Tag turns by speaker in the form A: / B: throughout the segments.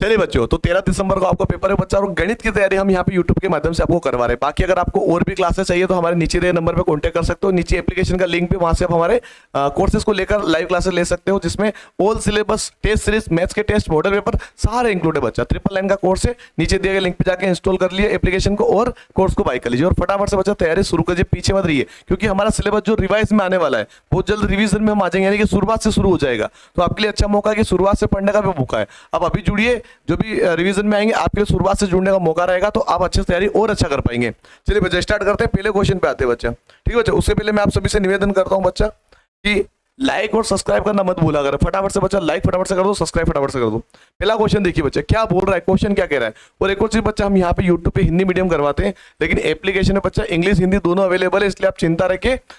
A: चलिए बच्चों, तो 13 दिसंबर को आपका पेपर है बच्चा, और गणित की तैयारी हम यहाँ पे यूट्यूब के माध्यम से आपको करवा रहे हैं। बाकी अगर आपको और भी क्लासेस चाहिए तो हमारे नीचे दिए नंबर पे कांटेक्ट कर सकते हो। नीचे एप्लीकेशन का लिंक पे, वहां से आप हमारे कोर्सेज को लेकर लाइव क्लासेस ले सकते हो, जिसमें all syllabus, test series, maths के टेस्ट, मॉडल पेपर सारे इंक्लूड है बच्चा। 999 का कोर्स है, नीचे दिए गए लिंक पे जाकर इंस्टॉल कर लिए एप्लीकेशन को और कोर्स को बाय कर लीजिए। और फटाफट से बच्चा तैयारी शुरू करिए, पीछे मत रहिए, क्योंकि हमारा सिलेबस जो रिवाइज में आने वाला है बहुत जल्द रिवीजन में हम आ जाएंगे, यानी कि शुरुआत से शुरू हो जाएगा। तो आपके लिए अच्छा मौका है कि शुरुआत से पढ़ने का भी मौका है। अब अभी जुड़िए, जो भी रिवीजन में आएंगे आपके लिए शुरुआत से जुड़ने का मौका रहेगा, तो आप अच्छे से तैयारी और अच्छा कर पाएंगे। चलिए बच्चा स्टार्ट करते हैं, पहले क्वेश्चन पे आते हैं बच्चा। ठीक है बच्चा, उससे पहले मैं आप सभी से निवेदन करता हूं बच्चा कि लाइक और सब्सक्राइब करना मत भूला करें। फटाफट से बच्चा लाइक फटाफट से कर दो, सब्सक्राइब फटाफट से कर दो। पहला क्वेश्चन देखिए बच्चा क्या बोल रहा है, क्वेश्चन क्या कह रहा है। और एक और चीज बच्चा, हम यहाँ पे यूट्यूब पे हिंदी मीडियम करवाते हैं, लेकिन एप्लीकेशन में बच्चा इंग्लिश हिंदी दोनों अवेलेबल है, इसलिए आप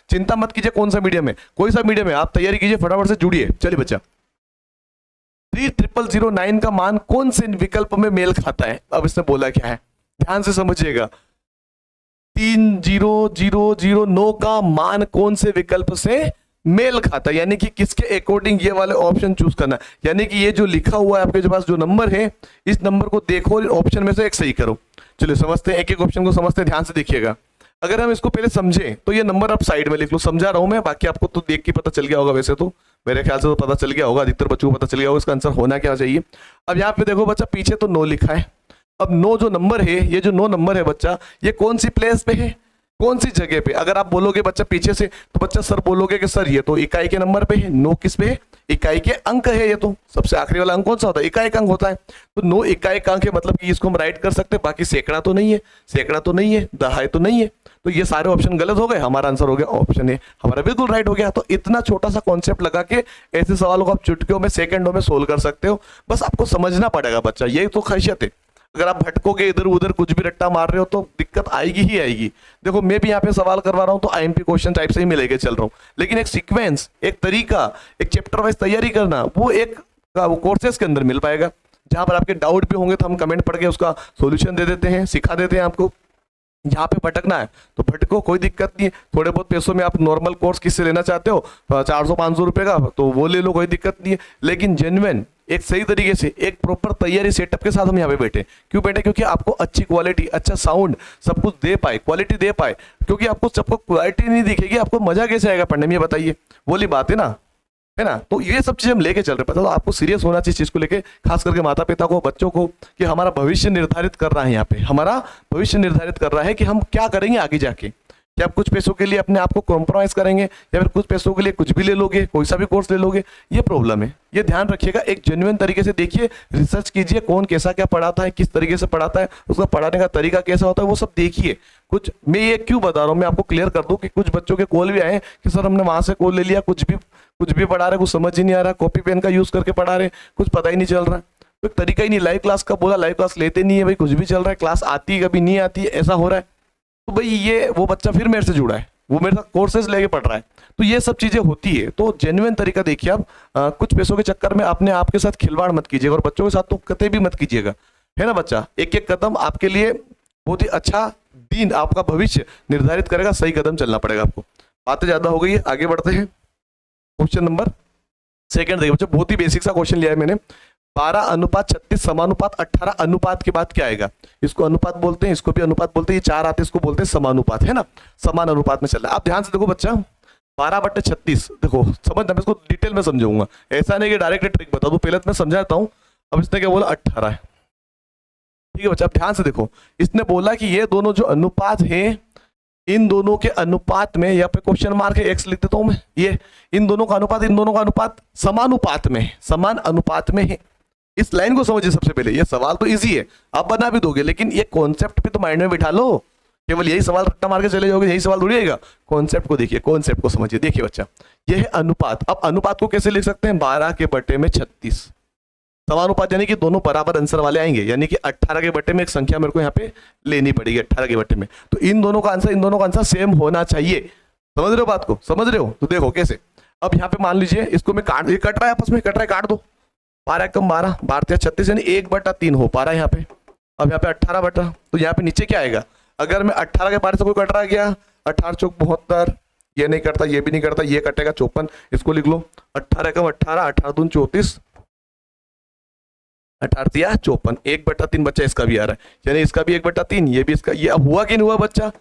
A: चिंता मत कीजिए कौन सा मीडियम है, कोई सा मीडियम है, आप तैयारी कीजिए, फटाफट से जुड़िए। चलिए बच्चा, 3009 का मान कौन से विकल्प में मेल खाता है। अब इसने बोला क्या है, ध्यान से समझिएगा। 3009 का मान कौन से विकल्प से मेल खाता है, यानी कि किसके अकॉर्डिंग ये वाले ऑप्शन चूज करना, यानी कि ये जो लिखा हुआ है आपके पास जो नंबर है, इस नंबर को देखो, ऑप्शन में से एक सही करो। चलिए समझते हैं, एक एक ऑप्शन को समझते हैं, ध्यान से देखिएगा। अगर हम इसको पहले समझें तो ये नंबर आप साइड में लिख लो, समझा रहा हूं मैं, बाकी आपको तो देख के पता चल गया होगा, वैसे तो मेरे ख्याल से तो पता चल गया होगा, अधिकतर बच्चों को पता चल गया होगा इसका आंसर होना क्या चाहिए। अब यहाँ पे देखो बच्चा, पीछे तो 9 लिखा है। अब 9 जो नंबर है, ये जो 9 नंबर है बच्चा, ये कौन सी प्लेस पे है, कौन सी जगह पे। अगर आप बोलोगे बच्चा पीछे से, तो बच्चा सर बोलोगे कि सर ये तो इकाई के नंबर पे है। 9 किस पे है, इकाई के अंक है। ये तो सबसे आखिरी वाला अंक कौन सा होता है, इकाई का अंक होता है। तो 9 इकाई का अंक है, मतलब कि इसको हम राइट कर सकते हैं। बाकी सैकड़ा तो नहीं है, सैकड़ा तो नहीं है, दहाई तो नहीं है, तो ये सारे ऑप्शन गलत हो गए। हमारा आंसर हो गया ऑप्शन ए, हमारा बिल्कुल राइट हो गया। तो इतना छोटा सा कॉन्सेप्ट लगा के ऐसे सवालों को आप चुटकियों में, सेकंडों में सोल्व कर सकते हो। बस आपको समझना पड़ेगा बच्चा, यही तो खासियत है। अगर आप भटकोगे इधर उधर, कुछ भी रट्टा मार रहे हो, तो दिक्कत आएगी ही आएगी। देखो मैं भी यहाँ पे सवाल करवा रहा हूँ तो आईएमपी क्वेश्चन टाइप से ही मिलेगा चल रहा हूँ, लेकिन एक सीक्वेंस, एक तरीका, एक चैप्टर वाइज तैयारी करना, वो एक कोर्सेज के अंदर मिल पाएगा। जहां पर आपके डाउट भी होंगे तो हम कमेंट पढ़ के उसका सोल्यूशन दे देते हैं, सिखा देते हैं आपको। यहाँ पे भटकना है तो भटको, कोई दिक्कत नहीं है। थोड़े बहुत पैसों में आप नॉर्मल कोर्स किससे लेना चाहते हो, 400-500 रुपए का, तो वो ले लो, कोई दिक्कत नहीं है। लेकिन जेन्युइन एक सही तरीके से, एक प्रॉपर तैयारी सेटअप के साथ हम यहाँ पे बैठे। क्यों बैठे, क्योंकि आपको अच्छी क्वालिटी, अच्छा साउंड, सब कुछ दे पाए, क्वालिटी दे पाए। क्योंकि आपको सबको क्वालिटी नहीं दिखेगी, आपको मजा कैसे आएगा पढ़ने में, ये बताइए, बोली बात है ना, है ना। तो ये सब चीज हम लेके चल रहे हैं। पता तो आपको सीरियस होना चाहिए चीज को लेके, खास करके माता पिता को, बच्चों को, कि हमारा भविष्य निर्धारित कर रहा है। यहाँ पे हमारा भविष्य निर्धारित कर रहा है कि हम क्या करेंगे आगे जाके। क्या आप कुछ पैसों के लिए अपने आप को कॉम्प्रोमाइज करेंगे, या फिर कुछ पैसों के लिए कुछ भी ले लोगे, कोई सा भी कोर्स ले लोगे, ये प्रॉब्लम है। ये ध्यान रखिएगा, एक जेन्युइन तरीके से देखिए, रिसर्च कीजिए, कौन कैसा क्या पढ़ाता है, किस तरीके से पढ़ाता है, उसका पढ़ाने का तरीका कैसा होता है, वो सब देखिए। कुछ मैं ये क्यों बता रहा हूँ, मैं आपको क्लियर कर दूं कि कुछ बच्चों के कॉल भी आए कि सर हमने वहां से कॉल ले लिया, कुछ भी पढ़ा रहे, कुछ समझ ही नहीं आ रहा, कॉपी पेन का यूज करके पढ़ा रहे, कुछ पता ही नहीं चल रहा, तो तरीका ही नहीं। लाइव क्लास का बोला, लाइव क्लास लेते नहीं है भाई, कुछ भी चल रहा है, क्लास आती है कभी नहीं आती है, ऐसा हो रहा है। तो भाई ये वो बच्चा फिर मेरे से जुड़ा है, वो मेरे साथ कोर्सेज लेके पढ़ रहा है, तो ये सब चीजें होती है। तो जेन्युइन तरीका देखिए आप, कुछ पैसों के चक्कर में अपने आप के साथ खिलवाड़ मत कीजिएगा, और बच्चों के साथ तो कतई भी मत कीजिएगा, है ना बच्चा। एक एक कदम आपके लिए बहुत ही अच्छा दिन, आपका भविष्य निर्धारित करेगा, सही कदम चलना पड़ेगा आपको। बातें ज्यादा हो गई है, आगे बढ़ते हैं। क्वेश्चन नंबर सेकंड देखिए बच्चों, बहुत ही बेसिक सा क्वेश्चन लिया है मैंने। 12:36 समानुपात 18 अनुपात के बाद क्या आएगा। इसको अनुपात बोलते हैं, इसको भी अनुपात बोलते हैं, ये 4 आते हैं, इसको बोलते हैं समानुपात, है ना। समान अनुपात में चल रहा है। आप ध्यान से देखो बच्चा, 12/36, देखो समझना, मैं इसको डिटेल में समझाऊंगा, ऐसा नहीं कि डायरेक्ट ट्रिक बता दूं, पहले तो मैं समझाता हूं। अब इसने क्या बोला, 18 है, ठीक है बच्चा। अब ध्यान से देखो, इसने बोला कि ये दोनों जो अनुपात है, इन दोनों के अनुपात में, यहाँ पे क्वेश्चन मार्क है, एक्स लिख देता हूं मैं, ये इन दोनों का अनुपात समानुपात में, समान अनुपात में है। इस लाइन को समझिए सबसे पहले, ये सवाल तो इजी है, आप बना भी दोगे, लेकिन ये कॉन्सेप्ट भी तो माइंड में बिठा लो। केवल यही सवाल रट्टा मार के चले जाओगे, यही सवाल थोड़ी आएगा। कॉन्सेप्ट को देखिए, कॉन्सेप्ट को समझिए। देखिए बच्चा, ये है अनुपात। अब अनुपात को कैसे लिख सकते हैं, 12/36 समानुपात, यानी कि दोनों बराबर आंसर वाले आएंगे, यानी कि 18 के बट्टे में एक संख्या मेरे को यहाँ पे लेनी पड़ेगी, 18 के बट्टे में। तो इन दोनों का आंसर सेम होना चाहिए। समझ रहे हो बात को, समझ रहे हो। तो देखो कैसे, अब यहाँ पे मान लीजिए इसको मैं काट, ये कट रहा है आपस में, कट रहा है, काट दो। 12 कम 12, 12×36 यानी 1/3 हो पा रहा है यहाँ पे। अब यहाँ पे 18 बटा, तो यहाँ पे नीचे क्या आएगा, अगर मैं 18 के 12 से कोई कट रहा गया, 18 चौक 72, ये नहीं करता, ये भी नहीं करता, ये कटेगा 54, इसको लिख लो। 18 कम 18, 18 दून 34, 18 या 54, 1/3 बच्चा इसका भी आ रहा है, यानी इसका भी 1/3, ये भी इसका। ये अब हुआ कि नहीं हुआ बच्चा,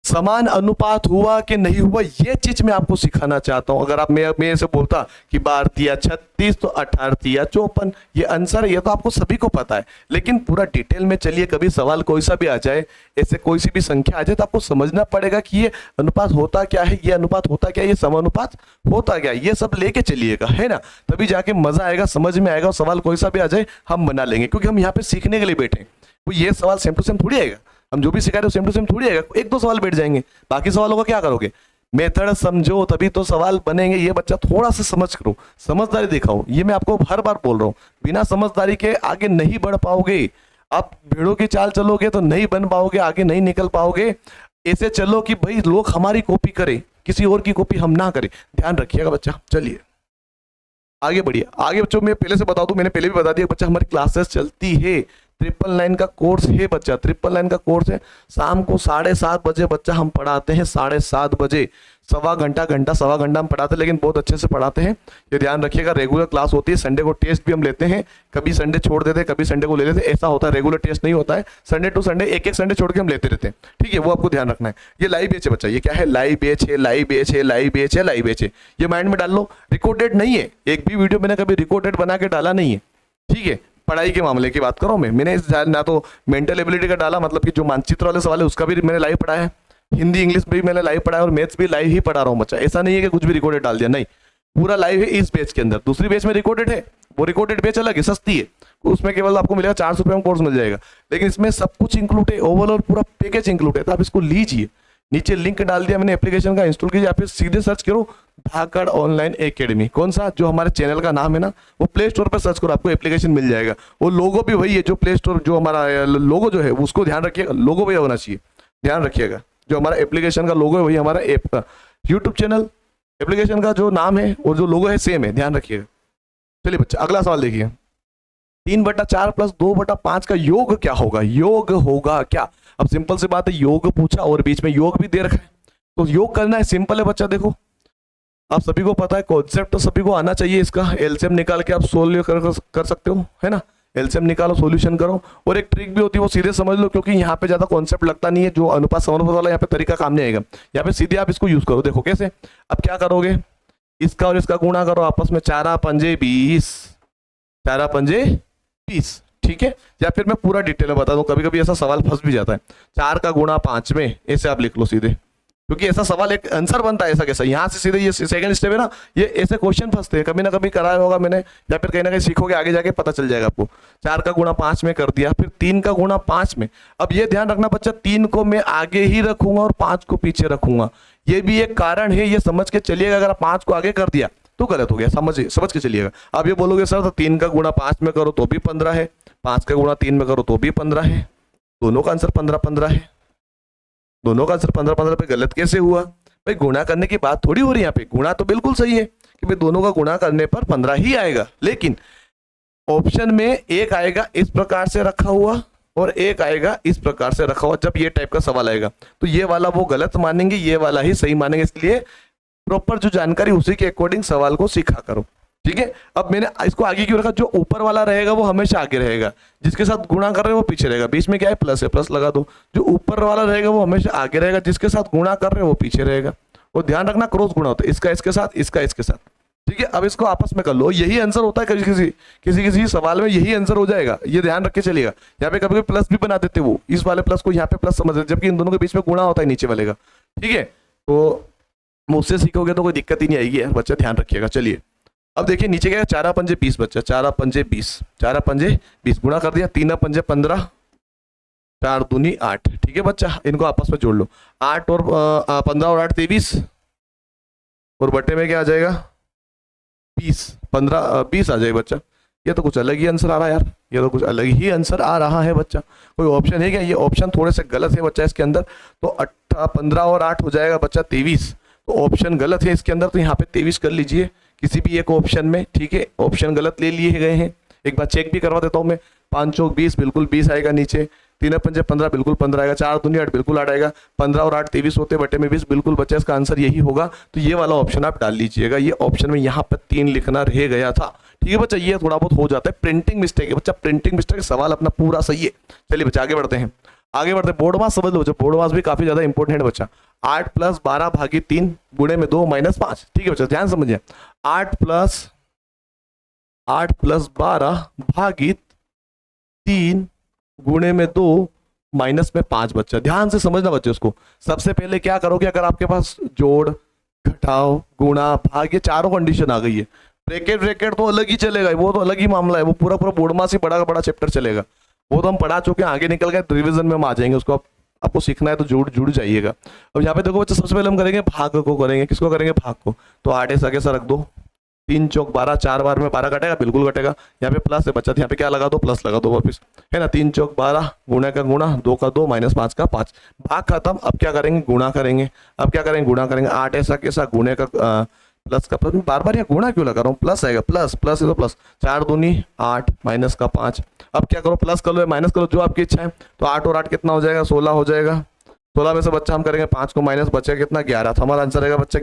A: समान अनुपात हुआ कि नहीं हुआ, ये चीज मैं आपको सिखाना चाहता हूं। अगर आप मैं से बोलता कि 12 या 36 तो 18 या 54, ये आंसर है, ये तो आपको सभी को पता है। लेकिन पूरा डिटेल में चलिए, कभी सवाल कोई सा भी आ जाए, ऐसे कोई सी भी संख्या आ जाए, तो आपको समझना पड़ेगा कि ये अनुपात होता क्या है, ये अनुपात होता क्या है, ये समानुपात होता क्या है, ये सब लेके चलिएगा, है ना। तभी जाके मजा आएगा, समझ में आएगा। और सवाल कोई सा भी आ जाए हम बना लेंगे, क्योंकि हम यहाँ पे सीखने के लिए बैठे हैं। तो ये सवाल सेम टू सेम थोड़ी आएगा, हम जो भी सिखा रहे हो सेम टू सेम थोड़ी आएगा। 1-2 सवाल बैठ जाएंगे, बाकी सवालों का क्या करोगे, मेथड समझो तभी तो सवाल बनेंगे। ये बच्चा थोड़ा सा समझ करो, समझदारी दिखाओ, ये मैं आपको हर बार बोल रहा हूँ। बिना समझदारी के आगे नहीं बढ़ पाओगे। आप भेड़ों की चाल चलोगे तो नहीं बन पाओगे, आगे नहीं निकल पाओगे। ऐसे चलो कि भाई लोग हमारी कॉपी करें, किसी और की कॉपी हम ना करें, ध्यान रखिएगा बच्चा। चलिए आगे बढ़िए। आगे बच्चों मैं पहले से बता दूं, मैंने पहले भी बता दिया बच्चा, हमारी क्लासेस चलती है, 999 का कोर्स है बच्चा, 999 का कोर्स है। शाम को 7:30 बजे बच्चा हम पढ़ाते हैं, 7:30 बजे, सवा घंटा हम पढ़ाते हैं, लेकिन बहुत अच्छे से पढ़ाते हैं, ये ध्यान रखिएगा। रेगुलर क्लास होती है, संडे को टेस्ट भी हम लेते हैं, कभी संडे छोड़ देते हैं, कभी संडे को ले लेते हैं, ऐसा होता है। रेगुलर टेस्ट नहीं होता है, संडे टू संडे, एक संडे छोड़ के हम लेते रहते हैं, ठीक है, वो आपको ध्यान रखना है। ये लाइव बैच है बच्चा, ये क्या है, लाइव बैच है, लाइव बैच है, लाइव बैच है, लाइव बैच है, ये माइंड में डाल लो। रिकॉर्डेड नहीं है, एक भी वीडियो मैंने कभी रिकॉर्डेड बना के डाला नहीं है, ठीक है। पढ़ाई के मामले की बात करो, मैंने ना तो मेंटल एबिलिटी का डाला, मतलब कि जो मानचित्र वाले सवाल है उसका भी मैंने लाइव पढ़ाया है, हिंदी इंग्लिश भी मैंने लाइव पढ़ाया, और मैथ्स भी लाइव ही पढ़ा रहा हूँ बच्चा। ऐसा नहीं है कि कुछ भी रिकॉर्डेड डाल दिया, नहीं, पूरा लाइव है इस बैच के अंदर। दूसरी बैच में रिकॉर्डेड है, वो रिकॉर्डेड बैच अलग है, सस्ती है, उसमें केवल आपको मिलेगा 400 रुपये में कोर्स मिल जाएगा। लेकिन इसमें सब कुछ इंक्लूड है, ओवरऑल पूरा पैकेज इंक्लूड है, तो आप इसको लीजिए। नीचे लिंक डाल दिया मैंने एप्लीकेशन का, इंस्टॉल कीजिए, आप सीधे सर्च करो धाकड़ ऑनलाइन एकेडमी, कौन सा, जो हमारे चैनल का नाम है ना, वो प्ले स्टोर पर सर्च करो, आपको एप्लीकेशन मिल जाएगा। वो लोगो भी वही है जो प्ले स्टोर, जो हमारा लोगो जो है उसको ध्यान रखिएगा, लोगो वही होना चाहिए, ध्यान रखिएगा। जो हमारा एप्लीकेशन का लोगो है वही हमारा ऐप का, यूट्यूब चैनल एप्लीकेशन का जो नाम है और जो लोगो है सेम है, ध्यान रखिएगा। चलिए बच्चा अगला सवाल देखिए, 3/4 + 2/5 का योग क्या होगा, योग होगा क्या। अब सिंपल सी बात है, योग पूछा और बीच में योग भी दे रखा है, तो योग करना है, सिंपल है बच्चा। देखो आप सभी को पता है, कॉन्सेप्ट तो सभी को आना चाहिए, इसका एलसीएम निकाल के आप सोल्व कर सकते हो, है ना। एलसीएम निकालो, सॉल्यूशन करो, और एक ट्रिक भी होती है वो सीधे समझ लो, क्योंकि यहाँ पे ज्यादा कॉन्सेप्ट लगता नहीं है, जो अनुपात समानुपात वाला यहाँ पे तरीका काम नहीं आएगा, यहाँ पे सीधे आप इसको यूज करो। देखो कैसे, अब क्या करोगे, इसका और इसका गुणा करो आपस में, 4×5 = 20, 4×5 = 20, ठीक है। या फिर मैं पूरा डिटेल में बता दूं, कभी कभी ऐसा सवाल फंस भी जाता है, 4 का गुणा 5 में, ऐसे आप लिख लो सीधे, क्योंकि ऐसा सवाल एक आंसर बनता है ऐसा कैसा, यहाँ से सीधे ये सेकंड स्टेप है ना, ये ऐसे क्वेश्चन फंसते हैं, कभी ना कभी कराया होगा मैंने, या फिर कहीं ना कहीं सीखोगे, आगे जाके पता चल जाएगा आपको। 4 का गुणा 5 में कर दिया, फिर 3 का गुणा 5 में। अब ये ध्यान रखना बच्चा, 3 को मैं आगे ही रखूंगा और 5 को पीछे रखूंगा, ये भी एक कारण है, ये समझ के चलिएगा। अगर आप 5 को आगे कर दिया तो गलत हो गया, समझ के चलिएगा। आप ये बोलोगे सर तो 3 का गुणा 5 में करो तो भी 15 है, 5 का गुणा 3 में करो तो भी 15 है, दोनों का आंसर 15-15 है, दोनों का आंसर 15-15 पे गलत कैसे हुआ भाई। गुणा करने की बात थोड़ी हो रही है यहाँ पे, गुणा तो बिल्कुल सही है कि भाई दोनों का गुणा करने पर 15 ही आएगा, लेकिन ऑप्शन में एक आएगा इस प्रकार से रखा हुआ और एक आएगा इस प्रकार से रखा हुआ। जब ये टाइप का सवाल आएगा तो ये वाला वो गलत मानेंगे, ये वाला ही सही मानेंगे, इसलिए प्रॉपर जो जानकारी उसी के अकॉर्डिंग सवाल को सीखा करो, ठीक है। अब मैंने इसको आगे क्यों रखा, जो ऊपर वाला रहेगा वो हमेशा आगे रहेगा, जिसके साथ गुणा कर रहे हो वो पीछे रहेगा, बीच में क्या है प्लस है, प्लस लगा दो। जो ऊपर वाला रहेगा वो हमेशा आगे रहेगा, जिसके साथ गुणा कर रहे हो वो पीछे रहेगा। और ध्यान रखना क्रॉस गुणा होता है, इसका इसके साथ, इसका इसके साथ, ठीक है। अब इसको आपस में कर लो, यही आंसर होता है, किसी सवाल में यही आंसर हो जाएगा, ये ध्यान रख के चलिएगा। यहाँ पे कभी प्लस भी बना देते वो, इस वाले प्लस को यहाँ पे प्लस समझ, जबकि इन दोनों के बीच में गुणा होता है नीचे वाले का, ठीक है। तो मुझसे सीखोगे तो कोई दिक्कत ही नहीं आएगी यार बच्चा, ध्यान रखिएगा। चलिए अब देखिए नीचे क्या है, 4×5 = 20 बच्चा, 4×5 = 20, 4×5 = 20 गुणा कर दिया, 3×5 = 15, 4×2 = 8, ठीक है बच्चा। इनको आपस में जोड़ लो, 8 और 15 और 8 = 23, और बटे में क्या आ जाएगा 20, 15 20 आ जाएगा बच्चा। ये तो कुछ अलग ही आंसर आ रहा है यार, ये तो कुछ अलग ही आंसर आ रहा है बच्चा। कोई ऑप्शन है क्या, ये ऑप्शन थोड़े से गलत है बच्चा इसके अंदर। तो 15 और 8 हो जाएगा बच्चा 23, तो ऑप्शन गलत है इसके अंदर, तो यहाँ पे 23 कर लीजिए किसी भी एक ऑप्शन में, ठीक है। ऑप्शन गलत ले लिए गए हैं, एक बार चेक भी करवा देता हूँ मैं। 5×4 = 20, बिल्कुल 20 आएगा नीचे, 3×5 = 15, बिल्कुल 15 आएगा, 4×2 = 8, बिल्कुल 8 आएगा, 15 और 8 23 होते, बटे में 20, बिल्कुल बच्चा इसका आंसर यही होगा। तो ये वाला ऑप्शन आप डाल लीजिएगा, ये ऑप्शन में यहाँ पर 3 लिखना रह गया था, ठीक है बच्चा, ये थोड़ा बहुत हो जाता है, प्रिंटिंग मिस्टेक है बच्चा, प्रिंटिंग मिस्टेक, सवाल अपना पूरा सही है। चलिए बच्चा आगे बढ़ते हैं, आगे बढ़ते हैं। बोर्ड मास समझ लो बच्चा, बोर्ड मास भी काफी ज्यादा इंपॉर्टेंट है बच्चा। 8 + 12 / 3 गुणे में 2 - 5। ठीक है बच्चा, ध्यान समझिए, 8 + 12 / 3 गुणे में 2 माइनस में 5 बच्चा। ध्यान से समझना बच्चे उसको। सबसे पहले क्या करोगे, अगर आपके पास जोड़, घटाओ, गुणा, भाग, ये चारों कंडीशन आ गई है, ब्रैकेट तो अलग ही चलेगा, वो तो अलग ही मामला है, वो पूरा बोर्ड मास ही बड़ा का बड़ा चैप्टर चलेगा, वो तो हम पढ़ा चुके हैं, आगे निकल गए रिवीजन में हम आ जाएंगे उसको। आपको सीखना है तो जुड़ जाइएगा। अब यहाँ पे देखो बच्चे, सबसे पहले हम करेंगे भाग को, करेंगे किसको, करेंगे भाग को। तो 8 ऐसा कैसा रख दो, 3 चौक 12, 4 बार में 12 कटेगा, बिल्कुल कटेगा। यहाँ पे प्लस है बच्चा, यहाँ पे क्या लगा दो, प्लस लगा दो वापिस, है ना। 3 चौक 12, गुणा का गुणा, 2 का 2, -5 का 5, भाग खत्म। अब क्या करेंगे, गुणा करेंगे। अब क्या करेंगे, गुणा करेंगे। 8 ऐसा कैसा, गुणे का प्लस का प्लस, बार बार यहाँ गुणा क्यों लगा रहा हूँ, प्लस आएगा, प्लस है तो प्लस, 4 दूनी 8, माइनस का 5। अब क्या करो, प्लस कर लो या माइनस करो, जो आपकी इच्छा है। तो 8 और 8 कितना हो जाएगा, 16 हो जाएगा। 16 में से बच्चा हम करेंगे 5 को माइनस, बचेगा कितना, 11। तो हमारा आंसर रहेगा बच्चा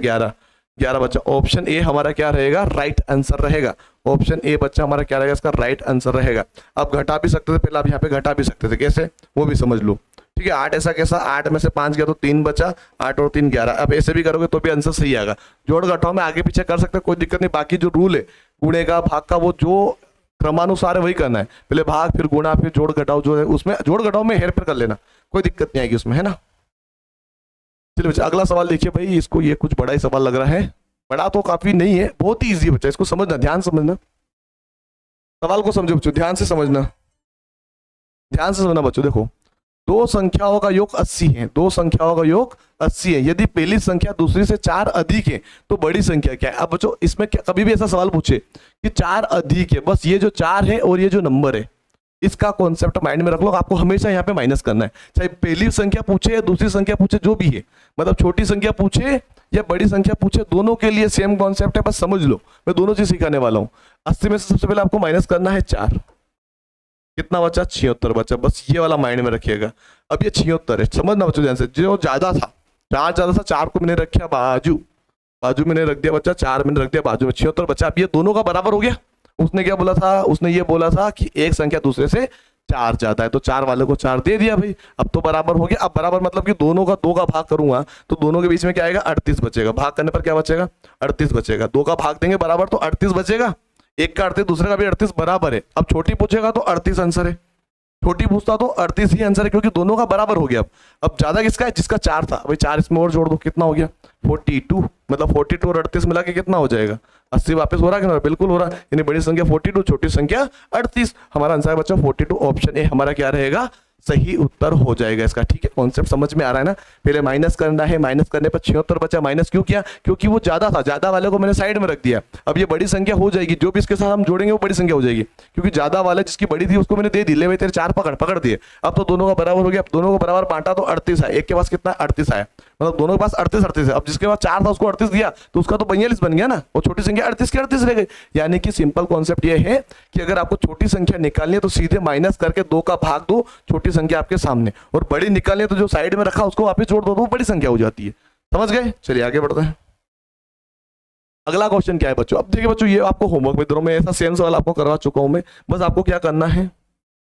A: 11 बच्चा। ऑप्शन ए हमारा क्या रहेगा, राइट आंसर रहेगा। ऑप्शन ए बच्चा हमारा क्या रहेगा, इसका राइट आंसर रहेगा। अब घटा भी सकते थे पहले, आप यहाँ पे घटा भी सकते थे, कैसे वो भी समझ लो। ठीक है, 8 ऐसा कैसा, 8 में से 5 गया तो 3 बचा, 8 और 3 11। अब ऐसे भी करोगे तो भी आंसर सही आएगा। जोड़ घटाओ में आगे पीछे कर सकते हैं, कोई दिक्कत नहीं। बाकी जो रूल है गुणे का, भाग का, वो जो क्रमानुसार है वही करना है, पहले भाग फिर गुणा फिर जोड़ घटाओ, जो है उसमें जोड़ घटाओ में हेर फेर कर लेना, कोई दिक्कत नहीं आएगी उसमें, है ना। चलिए बच्चा अगला सवाल देखिए भाई, इसको ये कुछ बड़ा ही सवाल लग रहा है, बड़ा तो काफी नहीं है, बहुत ही इजी है बच्चा, इसको समझना, ध्यान समझना, सवाल को समझो बच्चों, ध्यान से समझना, ध्यान से समझना बच्चों। देखो, दो संख्याओं का योग 80 है, दो संख्याओं का योग 80 है। यदि पहली संख्या दूसरी से 4 अधिक है तो बड़ी संख्या क्या है। अब बच्चों इसमें कभी भी ऐसा सवाल पूछे कि 4 अधिक है, बस ये जो 4 है और ये जो नंबर है, इसका कॉन्सेप्ट माइंड में रख लो। आपको हमेशा यहाँ पे माइनस करना है, चाहे पहली संख्या पूछे या दूसरी संख्या पूछे, जो भी है, मतलब छोटी संख्या पूछे या बड़ी संख्या पूछे, दोनों के लिए सेम कॉन्सेप्ट है, बस समझ लो। मैं दोनों चीज सिखाने वाला हूँ। 80 में से सबसे पहले आपको माइनस करना है 4, कितना बचा, 76 बचा, बस ये वाला माइंड में रखिएगा। अब ये 76 है, समझना बच्चों ध्यान से। जो ज्यादा था, 4 ज्यादा था, 4 को मैंने रखा बाजू मैंने रख दिया बच्चा, 4 मैंने रख दिया बाजू में, 76 बचा। अब ये दोनों का बराबर हो गया। उसने क्या बोला था, उसने ये बोला था कि एक संख्या दूसरे से 4 ज्यादा है, तो 4 वाले को 4 दे दिया भाई, अब तो बराबर हो गया। अब बराबर मतलब कि दोनों का 2 का भाग करूंगा तो दोनों के बीच में क्या आएगा, 38 बचेगा। भाग करने पर क्या बचेगा, 38 बचेगा। 2 का भाग देंगे बराबर तो 38 बचेगा, एक का 38 दूसरे का भी 38 बराबर है। अब छोटी पूछेगा तो 38 आंसर है, छोटी पूछता तो 38 ही आंसर है, क्योंकि दोनों का बराबर हो गया। अब ज्यादा किसका है, जिसका 4 था भाई, 4 इसमें और जोड़ दो, कितना हो गया 42, मतलब 42 और 38 मिला के कितना हो जाएगा, 80 वापस हो रहा है कि नहीं, बिल्कुल हो रहा है। यानी बड़ी संख्या 42, छोटी संख्या 38। हमारा आंसर है बच्चा 42, ऑप्शन ए हमारा क्या रहेगा, सही उत्तर हो जाएगा इसका। ठीक है, कॉन्सेप्ट समझ में आ रहा है ना। पहले माइनस करना है, माइनस करने पर 76 बचा। माइनस क्यों किया, क्योंकि वो ज्यादा था, ज्यादा वाले को मैंने साइड में रख दिया। अब ये बड़ी संख्या हो जाएगी, जो भी इसके साथ हम जोड़ेंगे वो बड़ी संख्या हो जाएगी, क्योंकि ज्यादा वाला जिसकी बड़ी थी उसको मैंने दे दी, ले भाई तेरे 4 पकड़ दिए। अब तो दोनों का बराबर हो गया। अब दोनों को बराबर बांटा तो 38 आया, एक के पास कितना 38 आया, मतलब दोनों के पास 38 है। अब जिसके पास 4 था उसको 38 दिया तो उसका तो 42 बन गया ना, और छोटी संख्या 38 की 38 रह गई। यानी कि सिंपल कॉन्सेप्ट ये है कि अगर आपको छोटी संख्या निकालनी है तो सीधे माइनस करके 2 का भाग दो, छोटी संख्या आपके सामने, और बड़ी निकालनी है तो जो साइड में रखा उसको वापस जोड़ दो, तो बड़ी संख्या हो जाती है। समझ गए, चलिए आगे बढ़ते हैं। अगला क्वेश्चन क्या है बच्चों, अब देखिए बच्चों, ये आपको होमवर्क में दोनों में ऐसा सेम सवाल आपको करवा चुका हूं मैं। बस आपको क्या करना है,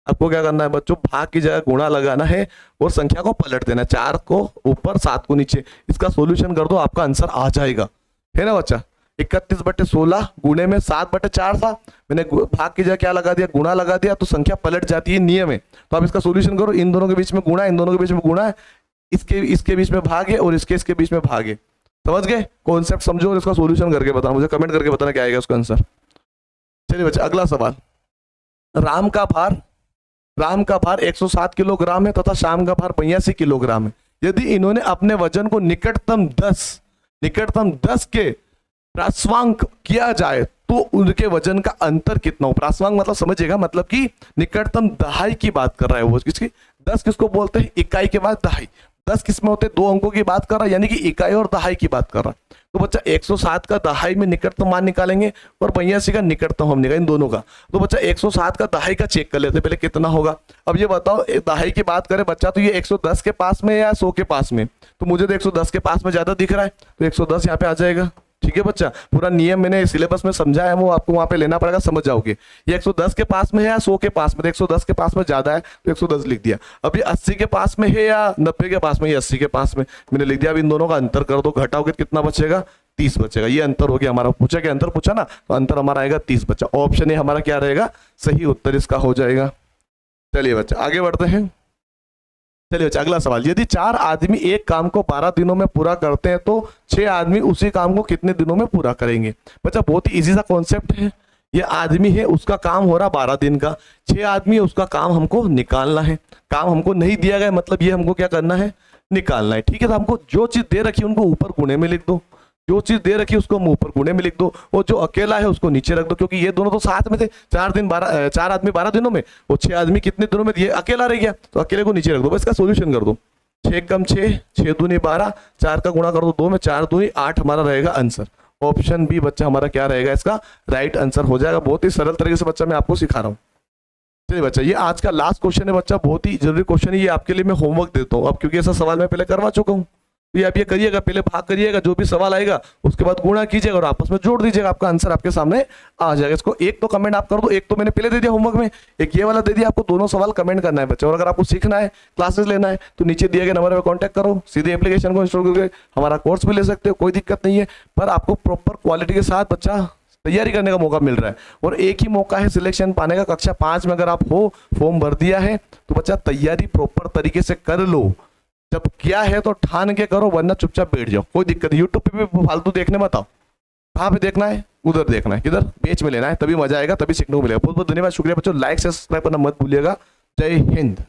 A: आपको क्या करना है बच्चों, भाग की जगह गुणा लगाना है और संख्या को पलट देना, 4 को ऊपर 7 को नीचे। इसका सॉल्यूशन कर दो, आपका आंसर आ जाएगा, है ना बच्चा। 31/16 गुणे में 7/4 था, मैंने भाग की जगह क्या लगा दिया, गुणा लगा दिया, तो संख्या पलट जाती है, नियम है। तो आप इसका सॉल्यूशन करो, इन दोनों के बीच में गुणा, इन दोनों के बीच में गुणा है, इसके बीच में भाग है और इसके बीच में भाग है। समझ गए, कॉन्सेप्ट समझो और इसका सॉल्यूशन करके बताना, मुझे कमेंट करके बताना क्या आएगा उसका आंसर। चलिए बच्चा अगला सवाल, राम का भार 107 किलोग्राम है तथा श्याम का भार 82 किलोग्राम है। यदि इन्होंने अपने वजन को निकटतम 10 के प्रास्वांक किया जाए तो उनके वजन का अंतर कितना हो। प्रास्वांक मतलब समझिएगा, मतलब कि निकटतम दहाई की बात कर रहा है वो। किसकी 10 किसको बोलते हैं, इकाई के बाद दहाई। 10 किसमें होते हैं, 2 अंकों की बात कर रहा है, यानी कि इकाई और दहाई की बात कर रहा है। तो बच्चा 107 का दहाई में निकटतम मान निकालेंगे और 82 का निकटतम हम निकालेंगे, इन दोनों का। तो बच्चा 107 का दहाई का चेक कर लेते पहले कितना होगा। अब ये बताओ, दहाई की बात करें बच्चा, तो ये 110 के पास में या 100 के पास में, तो मुझे तो 110 के पास में ज्यादा दिख रहा है, तो 110 यहाँ पे आ जाएगा। ठीक है बच्चा, पूरा नियम मैंने सिलेबस में समझाया है, वो आपको वहां पे लेना पड़ेगा, समझ जाओगे। ये 110 के पास में है या 100 के पास में, तो 110 के पास में ज्यादा है तो 110 लिख दिया। अब ये 80 के पास में है या 90 के पास में, ये 80 के पास में मैंने लिख दिया। अब इन दोनों का अंतर कर दो, घटाओगे कितना बचेगा, 30 बचेगा। ये अंतर हो गया हमारा, पूछा क्या अंतर पूछा ना, तो अंतर हमारा आएगा 30 बच्चा। ऑप्शन ए हमारा क्या रहेगा, सही उत्तर इसका हो जाएगा। चलिए बच्चा आगे बढ़ते हैं। चलिए बच्चा अगला सवाल, यदि 4 आदमी एक काम को 12 दिनों में पूरा करते हैं तो 6 आदमी उसी काम को कितने दिनों में पूरा करेंगे। बच्चा बहुत ही इजी सा कॉन्सेप्ट है। ये आदमी है, उसका काम हो रहा 12 दिन का, 6 आदमी है, उसका काम हमको निकालना है। काम हमको नहीं दिया गया, मतलब ये हमको क्या करना है, निकालना है। ठीक है, तो हमको जो चीज दे रखी है उनको ऊपर कोने में लिख दो, जो चीज दे रखी है उसको हम ऊपर कोने में लिख दो, और जो अकेला है उसको नीचे रख दो, क्योंकि ये दोनों तो साथ में थे। 4 आदमी 12 दिनों में, और 6 आदमी कितने दिनों में, ये अकेला रह गया तो अकेले को नीचे रख दो। बस इसका सोल्यूशन कर दो, 6 कम 6, 6 दूनी 12, 4 का गुणा कर दो 2 में, 4 दूनी 8 हमारा रहेगा आंसर। ऑप्शन बी बच्चा हमारा क्या रहेगा, इसका राइट आंसर हो जाएगा। बहुत ही सरल तरीके से बच्चा मैं आपको सिखा रहा हूँ। चलिए बच्चा, ये आज का लास्ट क्वेश्चन है बच्चा, बहुत ही जरूरी क्वेश्चन है ये, आपके लिए मैं होमवर्क देता हूँ अब, क्योंकि ऐसा सवाल मैं पहले करवा चुका हूँ। तो ये आप ये करिएगा, पहले भाग करिएगा, जो भी सवाल आएगा उसके बाद गुणा कीजिएगा और आपस में जोड़ दीजिएगा, आपका आंसर आपके सामने आ जाएगा। इसको एक तो कमेंट आप कर दो, एक तो मैंने पहले दे दिया होमवर्क में, एक ये वाला दे दिया, आपको दोनों सवाल कमेंट करना है बच्चे। और अगर आपको सीखना है, क्लासेस लेना है, तो नीचे दिए गए नंबर पर कॉन्टैक्ट करो, सीधे एप्लीकेशन को इंस्टॉल करके हमारा कोर्स भी ले सकते हो, कोई दिक्कत नहीं है। पर आपको प्रॉपर क्वालिटी के साथ बच्चा तैयारी करने का मौका मिल रहा है, और एक ही मौका है सिलेक्शन पाने का। कक्षा 5 में अगर आप हो, फॉर्म भर दिया है, तो बच्चा तैयारी प्रॉपर तरीके से कर लो। जब किया है तो ठान के करो, वरना चुपचाप बैठ जाओ, कोई दिक्कत नहीं। यूट्यूब पे भी फालतू देखने मत आओ, कहाँ पे देखना है, उधर देखना है, किधर बेच में लेना है, तभी मजा आएगा, तभी सीखने को मिलेगा। बहुत बहुत धन्यवाद, शुक्रिया बच्चों। लाइक सब्सक्राइब करना मत भूलिएगा। जय हिंद।